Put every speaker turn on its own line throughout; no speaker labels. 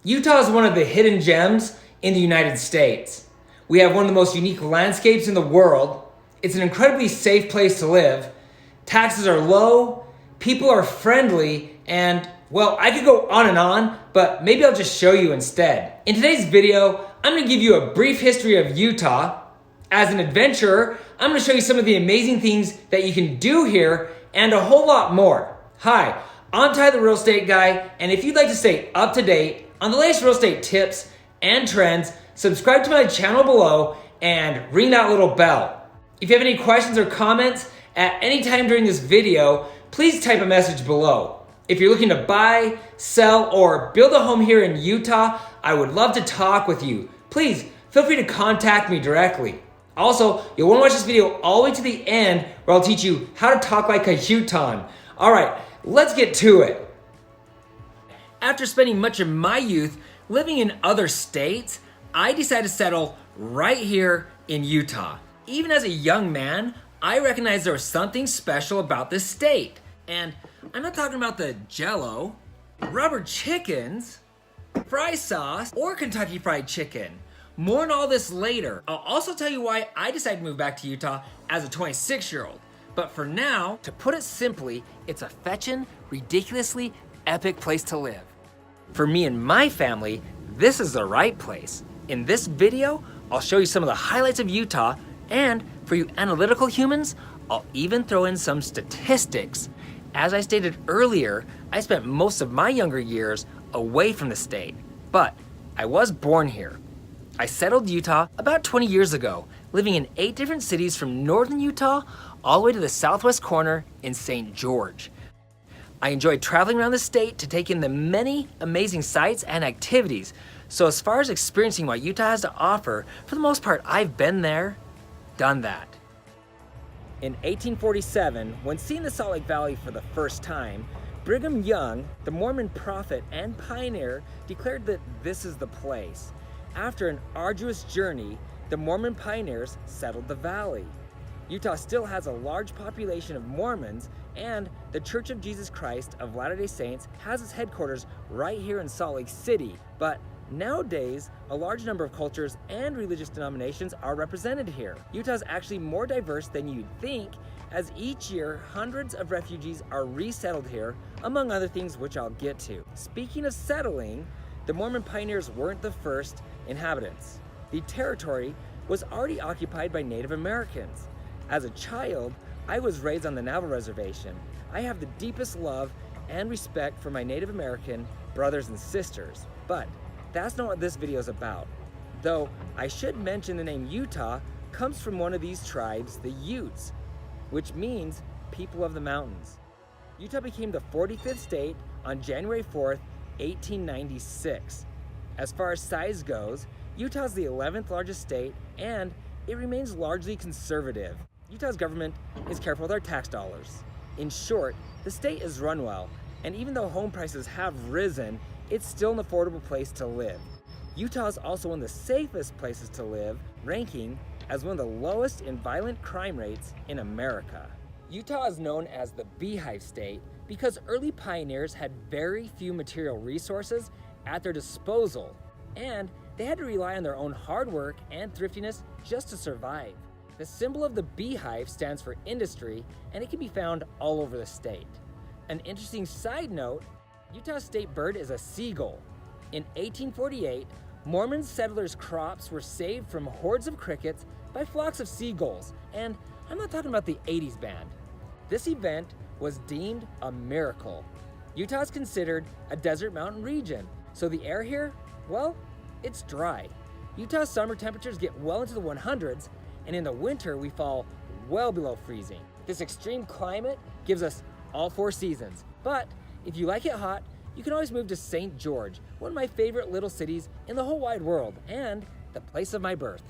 Utah is one of the hidden gems in the United States. We have one of the most unique landscapes in the world. It's an incredibly safe place to live. Taxes are low, people are friendly, and well, I could go on and on, but maybe I'll just show you instead. In today's video, I'm gonna give you a brief history of Utah. As an adventurer, I'm gonna show you some of the amazing things that you can do here and a whole lot more. Hi, I'm Ty the Real Estate Guy, and if you'd like to stay up to date on the latest real estate tips and trends, subscribe to my channel below and ring that little bell. If you have any questions or comments at any time during this video, please type a message below. If you're looking to buy, sell, or build a home here in Utah, I would love to talk with you. Please feel free to contact me directly. Also, you'll want to watch this video all the way to the end where I'll teach you how to talk like a Utahn. All right, let's get to it. After spending much of my youth living in other states, I decided to settle right here in Utah. Even as a young man, I recognized there was something special about this state. And I'm not talking about the Jell-O, rubber chickens, fry sauce, or Kentucky Fried Chicken. More on all this later. I'll also tell you why I decided to move back to Utah as a 26-year-old. But for now, to put it simply, it's a fetchin', ridiculously epic place to live. For me and my family, this is the right place. In this video, I'll show you some of the highlights of Utah, and for you analytical humans, I'll even throw in some statistics. As I stated earlier, I spent most of my younger years away from the state, but I was born here. I settled Utah about 20 years ago, living in 8 different cities from northern Utah all the way to the southwest corner in St. George. I enjoy traveling around the state to take in the many amazing sights and activities. So as far as experiencing what Utah has to offer, for the most part, I've been there, done that. In 1847, when seeing the Salt Lake Valley for the first time, Brigham Young, the Mormon prophet and pioneer, declared that this is the place. After an arduous journey, the Mormon pioneers settled the valley. Utah still has a large population of Mormons, and the Church of Jesus Christ of Latter-day Saints has its headquarters right here in Salt Lake City. But nowadays, a large number of cultures and religious denominations are represented here. Utah is actually more diverse than you'd think, as each year hundreds of refugees are resettled here, among other things which I'll get to. Speaking of settling, the Mormon pioneers weren't the first inhabitants. The territory was already occupied by Native Americans. As a child, I was raised on the Navajo reservation. I have the deepest love and respect for my Native American brothers and sisters, but that's not what this video is about. Though I should mention the name Utah comes from one of these tribes, the Utes, which means people of the mountains. Utah became the 45th state on January 4th, 1896. As far as size goes, Utah is the 11th largest state, and it remains largely conservative. Utah's government is careful with our tax dollars. In short, the state is run well, and even though home prices have risen, it's still an affordable place to live. Utah is also one of the safest places to live, ranking as one of the lowest in violent crime rates in America. Utah is known as the Beehive State because early pioneers had very few material resources at their disposal, and they had to rely on their own hard work and thriftiness just to survive. The symbol of the beehive stands for industry, and it can be found all over the state. An interesting side note, Utah's state bird is a seagull. In 1848, Mormon settlers' crops were saved from hordes of crickets by flocks of seagulls, and I'm not talking about the 80s band. This event was deemed a miracle. Utah is considered a desert mountain region, so the air here, well, it's dry. Utah's summer temperatures get well into the 100s, and in the winter we fall well below freezing. This extreme climate gives us all 4 seasons, but if you like it hot, you can always move to St. George, one of my favorite little cities in the whole wide world, and the place of my birth.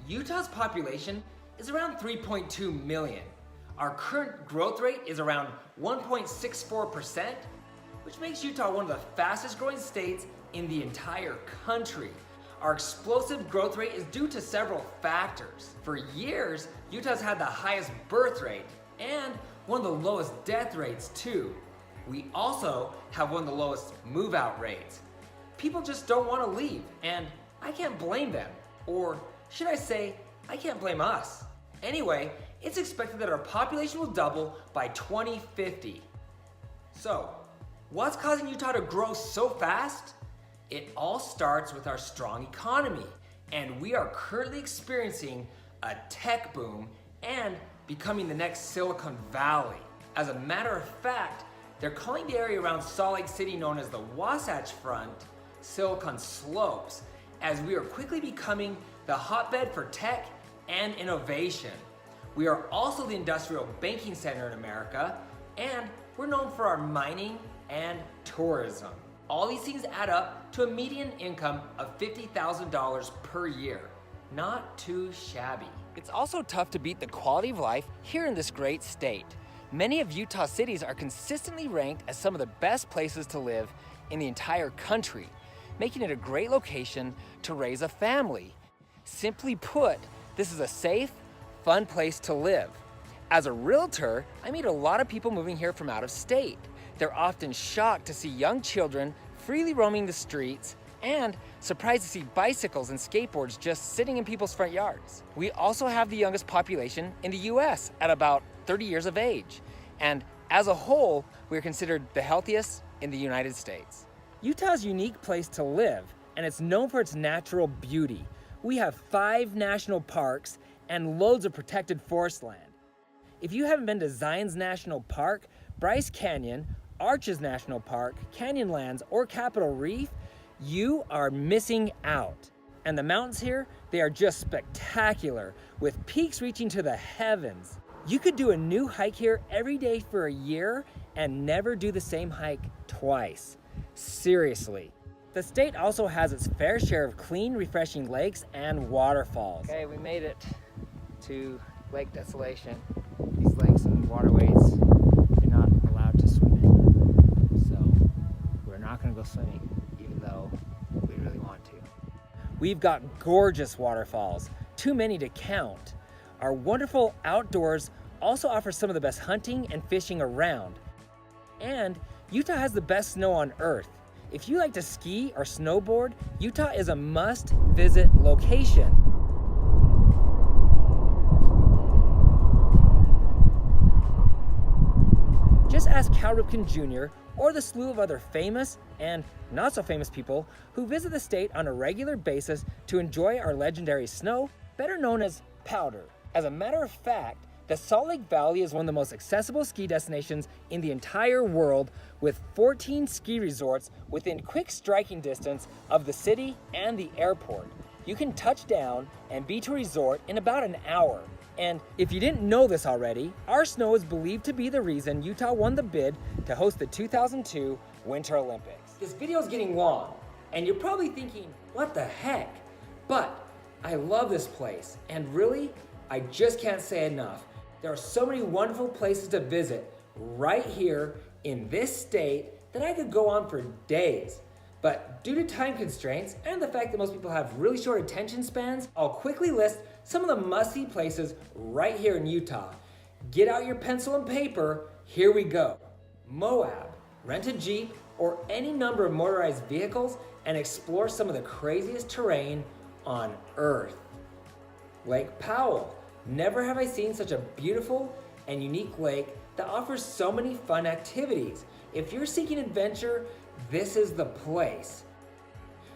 Utah's population is around 3.2 million. Our current growth rate is around 1.64%, which makes Utah one of the fastest growing states in the entire country. Our explosive growth rate is due to several factors. For years, Utah's had the highest birth rate and one of the lowest death rates too. We also have one of the lowest move-out rates. people just don't want to leave, and I can't blame them. Or should I say, I can't blame us. Anyway, it's expected that our population will double by 2050. So, what's causing Utah to grow so fast? It all starts with our strong economy, and we are currently experiencing a tech boom and becoming the next Silicon Valley. As a matter of fact, they're calling the area around Salt Lake City known as the Wasatch Front Silicon Slopes, as we are quickly becoming the hotbed for tech and innovation. We are also the industrial banking center in America, and we're known for our mining and tourism. All these things add up to a median income of $50,000 per year. Not too shabby. It's also tough to beat the quality of life here in this great state. Many of Utah's cities are consistently ranked as some of the best places to live in the entire country, making it a great location to raise a family. Simply put, this is a safe, fun place to live. As a realtor, I meet a lot of people moving here from out of state. They're often shocked to see young children freely roaming the streets and surprised to see bicycles and skateboards just sitting in people's front yards. We also have the youngest population in the US at about 30 years of age. And as a whole, we're considered the healthiest in the United States. Utah's a unique place to live, and it's known for its natural beauty. We have 5 national parks and loads of protected forest land. If you haven't been to Zion's National Park, Bryce Canyon, Arches National Park, Canyonlands, or Capitol Reef, you are missing out. And the mountains here, they are just spectacular, with peaks reaching to the heavens. You could do a new hike here every day for a year and never do the same hike twice. Seriously. The state also has its fair share of clean, refreshing lakes and waterfalls. Okay, we made it to Lake Desolation. These lakes and waterways you're not allowed to swim in. So we're not gonna go swimming, even though we really want to. We've got gorgeous waterfalls, too many to count. Our wonderful outdoors also offer some of the best hunting and fishing around. And Utah has the best snow on earth. If you like to ski or snowboard, Utah is a must-visit location. Just ask Cal Ripken Jr. or the slew of other famous and not so famous people who visit the state on a regular basis to enjoy our legendary snow, better known as powder. As a matter of fact, the Salt Lake Valley is one of the most accessible ski destinations in the entire world, with 14 ski resorts within quick striking distance of the city and the airport. You can touch down and be to a resort in about an hour. And if you didn't know this already, our snow is believed to be the reason Utah won the bid to host the 2002 Winter Olympics. This video is getting long, and you're probably thinking, what the heck? But I love this place, and really, I just can't say enough. There are so many wonderful places to visit right here in this state that I could go on for days. But due to time constraints and the fact that most people have really short attention spans, I'll quickly list some of the must-see places right here in Utah. Get out your pencil and paper, here we go. Moab, rent a Jeep or any number of motorized vehicles and explore some of the craziest terrain on earth. Lake Powell. Never have I seen such a beautiful and unique lake that offers so many fun activities. If you're seeking adventure, this is the place.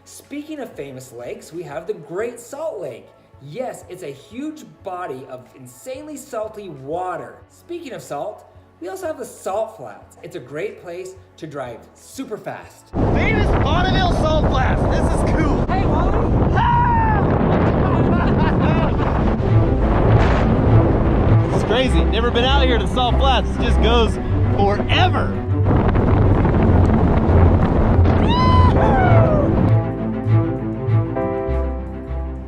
Speaking of famous lakes, we have the Great Salt Lake. Yes, it's a huge body of insanely salty water. Speaking of salt, we also have the Salt Flats. It's a great place to drive super fast.
Famous Bonneville Salt Flats. This is cool.
Hey, Wally!
It's crazy. Never been out here to Salt Flats. It just goes forever.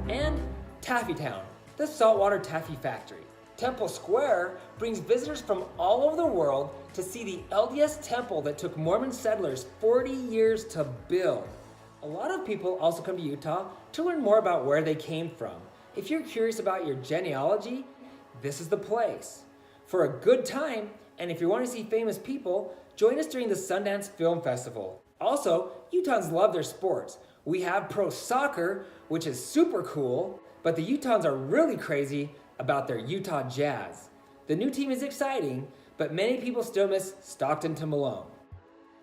And Taffy Town, the saltwater taffy factory. Temple Square brings visitors from all over the world to see the LDS temple that took Mormon settlers 40 years to build. A lot of people also come to Utah to learn more about where they came from. If you're curious about your genealogy, this is the place. For a good time, and if you want to see famous people, join us during the Sundance Film Festival. Also, Utahns love their sports. We have pro soccer, which is super cool, but the Utahns are really crazy about their Utah Jazz. The new team is exciting, but many people still miss Stockton to Malone.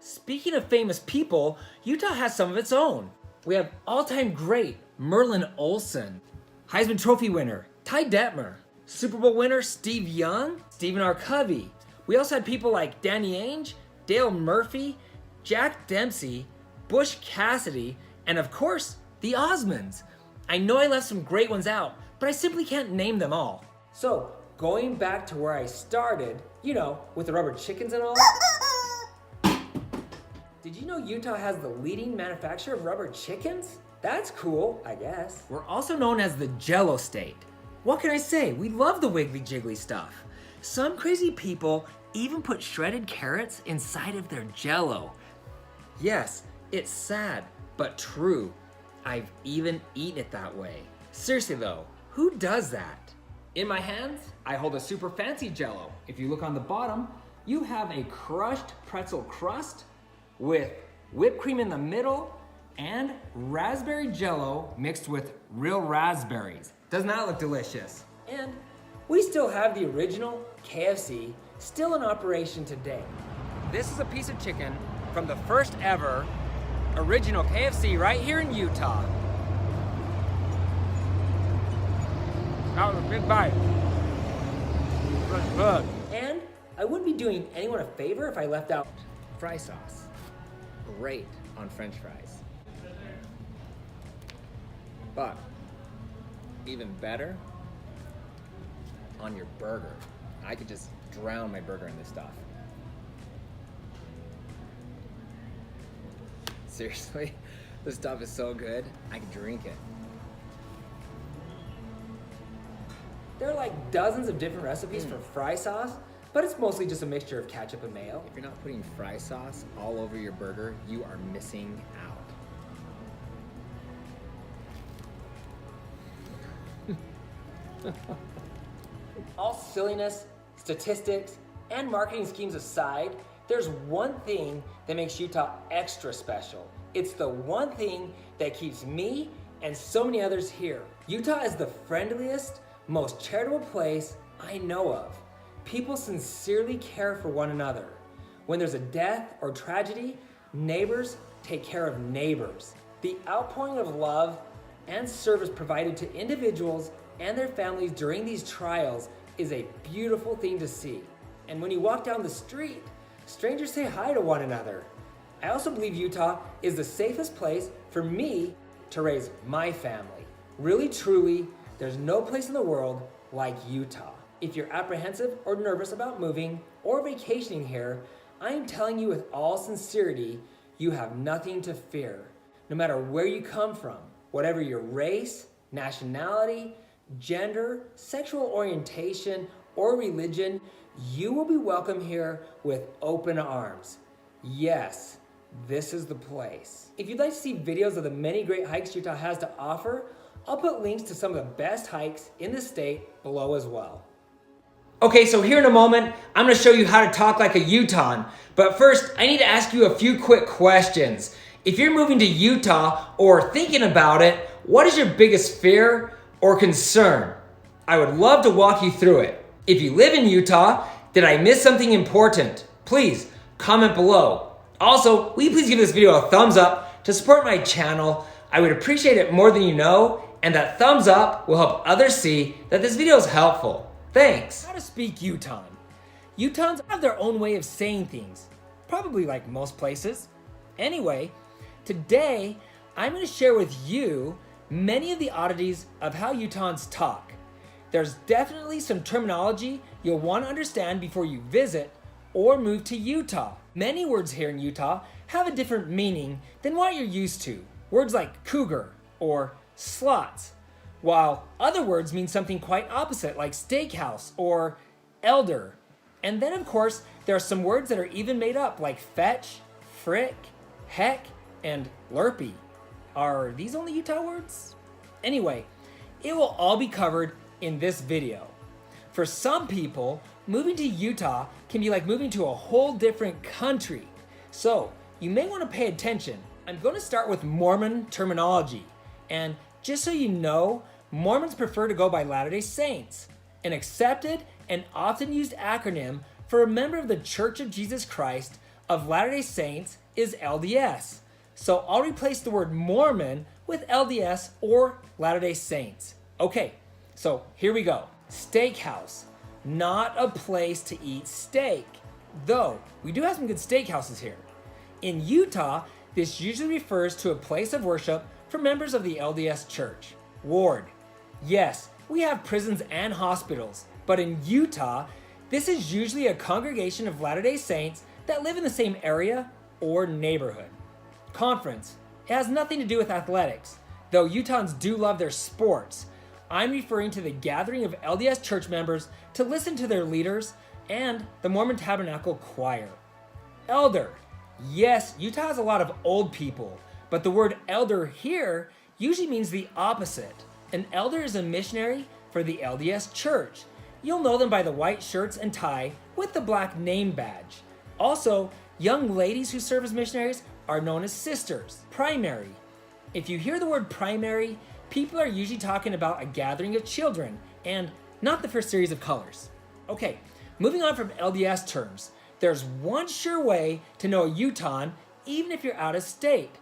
Speaking of famous people, Utah has some of its own. We have all-time great Merlin Olsen, Heisman Trophy winner Ty Detmer, Super Bowl winner Steve Young, Stephen R. Covey. We also had people like Danny Ainge, Dale Murphy, Jack Dempsey, Bush Cassidy, and of course, the Osmonds. I know I left some great ones out, but I simply can't name them all. So, going back to where I started, you know, with the rubber chickens and all. Did you know Utah has the leading manufacturer of rubber chickens? That's cool, I guess. We're also known as the Jello State. What can I say? We love the wiggly jiggly stuff. Some crazy people even put shredded carrots inside of their Jello. Yes, it's sad, but true. I've even eaten it that way. Seriously though, who does that? In my hands, I hold a super fancy Jello. If you look on the bottom, you have a crushed pretzel crust with whipped cream in the middle and raspberry Jello mixed with real raspberries. Doesn't that look delicious? And we still have the original KFC still in operation today. This is a piece of chicken from the first ever original KFC right here in Utah. That was a big bite. That's good. And I wouldn't be doing anyone a favor if I left out fry sauce. Great on French fries. But even better on your burger. I could just drown my burger in this stuff. Seriously, this stuff is so good, I could drink it. There are like dozens of different recipes for fry sauce, but it's mostly just a mixture of ketchup and mayo. If you're not putting fry sauce all over your burger, you are missing out. All silliness, statistics, and marketing schemes aside, there's one thing that makes Utah extra special. It's the one thing that keeps me and so many others here. Utah is the friendliest, most charitable place I know of. People sincerely care for one another. When there's a death or tragedy, neighbors take care of neighbors. The outpouring of love and service provided to individuals and their families during these trials is a beautiful thing to see. And when you walk down the street, strangers say hi to one another. I also believe Utah is the safest place for me to raise my family. Really, truly, there's no place in the world like Utah. If you're apprehensive or nervous about moving or vacationing here, I am telling you with all sincerity, you have nothing to fear. No matter where you come from, whatever your race, nationality, gender, sexual orientation, or religion, you will be welcome here with open arms. Yes, this is the place. If you'd like to see videos of the many great hikes Utah has to offer, I'll put links to some of the best hikes in the state below as well. Okay, so here in a moment, I'm gonna show you how to talk like a Utahn. But first, I need to ask you a few quick questions. If you're moving to Utah or thinking about it, what is your biggest fear or concern? I would love to walk you through it. If you live in Utah, did I miss something important? Please comment below. Also, will you please give this video a thumbs up to support my channel? I would appreciate it more than you know, and that thumbs up will help others see that this video is helpful. Thanks. How to speak Utahn. Utahns have their own way of saying things, probably like most places. Anyway, today I'm going to share with you many of the oddities of how Utahns talk. There's definitely some terminology you'll want to understand before you visit or move to Utah. Many words here in Utah have a different meaning than what you're used to. Words like cougar or slots, while other words mean something quite opposite like steakhouse or elder. And then of course, there are some words that are even made up like fetch, frick, heck, and lurpy. Are these only Utah words? Anyway, it will all be covered in this video. For some people, moving to Utah can be like moving to a whole different country. So you may want to pay attention. I'm going to start with Mormon terminology. And just so you know, Mormons prefer to go by Latter-day Saints. An accepted and often used acronym for a member of the Church of Jesus Christ of Latter-day Saints is LDS. So I'll replace the word Mormon with LDS or Latter-day Saints. Okay, so here we go. Steakhouse, not a place to eat steak. Though, we do have some good steakhouses here. In Utah, this usually refers to a place of worship for members of the LDS Church. Ward, yes, we have prisons and hospitals, but in Utah, this is usually a congregation of Latter-day Saints that live in the same area or neighborhood. Conference, it has nothing to do with athletics, though Utahns do love their sports. I'm referring to the gathering of LDS church members to listen to their leaders and the Mormon Tabernacle Choir. Elder, yes, Utah has a lot of old people, but the word elder here usually means the opposite. An elder is a missionary for the LDS Church. You'll know them by the white shirts and tie with the black name badge. Also, young ladies who serve as missionaries are known as sisters. Primary. If you hear the word primary, people are usually talking about a gathering of children and not the first series of colors. Okay, moving on from LDS terms, there's one sure way to know a Utahn even if you're out of state.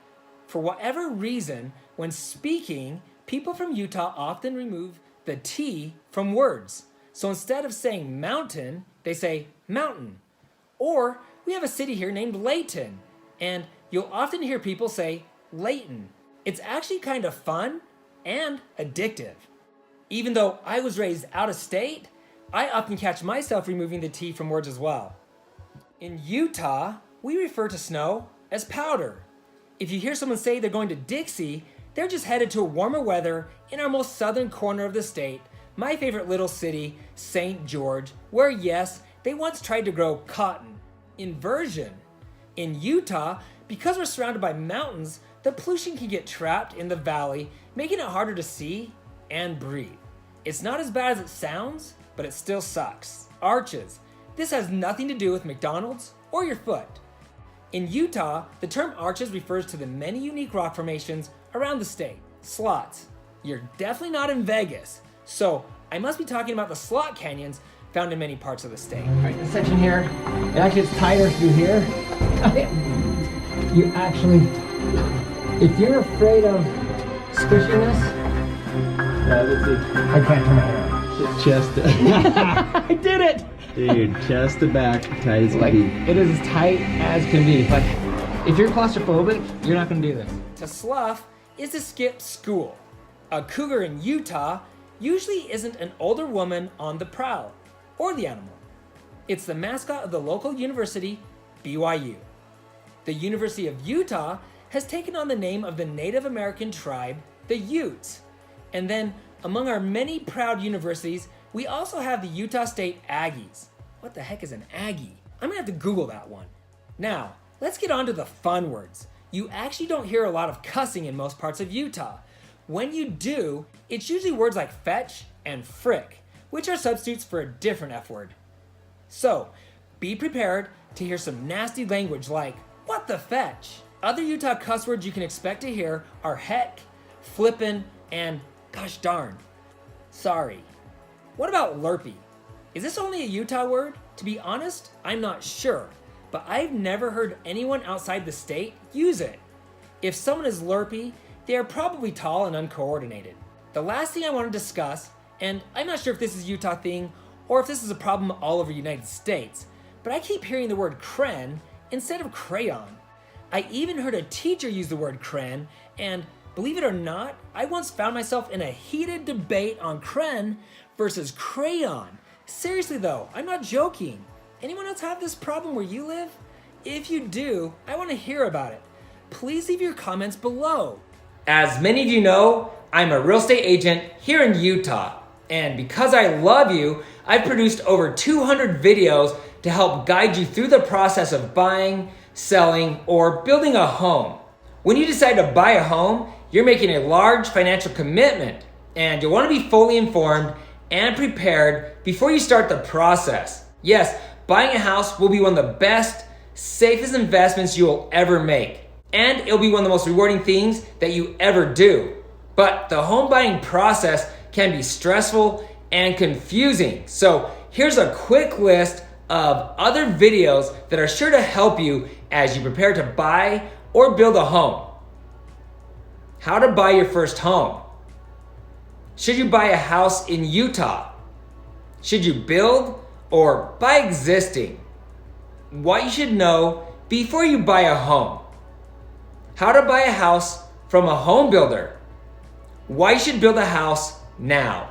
For whatever reason, when speaking, people from Utah often remove the T from words. So instead of saying mountain, they say mountain. Or we have a city here named Layton, and you'll often hear people say Layton. It's actually kind of fun and addictive. Even though I was raised out of state, I often catch myself removing the T from words as well. In Utah, we refer to snow as powder. If you hear someone say they're going to Dixie, they're just headed to warmer weather in our most southern corner of the state, my favorite little city, St. George, where yes, they once tried to grow cotton. Inversion. In Utah, because we're surrounded by mountains, the pollution can get trapped in the valley, making it harder to see and breathe. It's not as bad as it sounds, but it still sucks. Arches. This has nothing to do with McDonald's or your foot. In Utah, the term arches refers to the many unique rock formations around the state. Slots. You're definitely not in Vegas, so I must be talking about the slot canyons found in many parts of the state. All right, this section here, it actually is tighter through here. You actually, if you're afraid of squishing this,
let's see.
I can't turn my head on.
Chest
I did it!
Dude, chest to back, tight as can be.
It is as tight as can be. Like, if you're claustrophobic, you're not gonna do this. To slough is to skip school. A cougar in Utah usually isn't an older woman on the prowl, or the animal. It's the mascot of the local university, BYU. The University of Utah has taken on the name of the Native American tribe, the Utes. And then, among our many proud universities, we also have the Utah State Aggies. What the heck is an Aggie? I'm gonna have to Google that one. Now, let's get on to the fun words. You actually don't hear a lot of cussing in most parts of Utah. When you do, it's usually words like fetch and frick, which are substitutes for a different F word. So, be prepared to hear some nasty language like, what the fetch? Other Utah cuss words you can expect to hear are heck, flippin', and gosh darn. Sorry. What about lurpy? Is this only a Utah word? To be honest, I'm not sure, but I've never heard anyone outside the state use it. If someone is lurpy, they are probably tall and uncoordinated. The last thing I want to discuss, and I'm not sure if this is a Utah thing or if this is a problem all over the United States, but I keep hearing the word cren instead of crayon. I even heard a teacher use the word cren, and believe it or not, I once found myself in a heated debate on cren versus crayon. Seriously though, I'm not joking. Anyone else have this problem where you live? If you do, I want to hear about it. Please leave your comments below. As many of you know, I'm a real estate agent here in Utah. And because I love you, I've produced over 200 videos to help guide you through the process of buying, selling, or building a home. When you decide to buy a home, you're making a large financial commitment, and you'll want to be fully informed and prepared before you start the process. Yes, buying a house will be one of the best, safest investments you'll ever make. And it'll be one of the most rewarding things that you ever do. But the home buying process can be stressful and confusing. So here's a quick list of other videos that are sure to help you as you prepare to buy or build a home. How to buy your first home. Should you buy a house in Utah? Should you build or buy existing? What you should know before you buy a home. How to buy a house from a home builder. Why you should build a house now.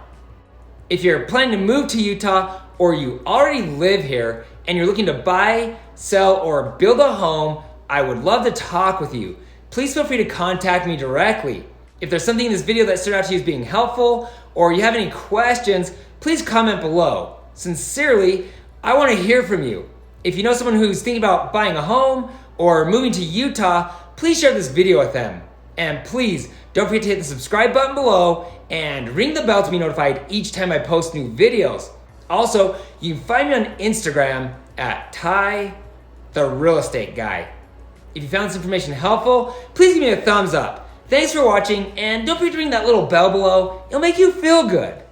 If you're planning to move to Utah or you already live here and you're looking to buy, sell, or build a home, I would love to talk with you. Please feel free to contact me directly. If there's something in this video that stood out to you as being helpful or you have any questions, please comment below. Sincerely, I want to hear from you. If you know someone who's thinking about buying a home or moving to Utah, please share this video with them. And please don't forget to hit the subscribe button below and ring the bell to be notified each time I post new videos. Also, you can find me on Instagram at Ty the Real Estate Guy. If you found this information helpful, please give me a thumbs up. Thanks for watching, and don't forget to ring that little bell below. It'll make you feel good.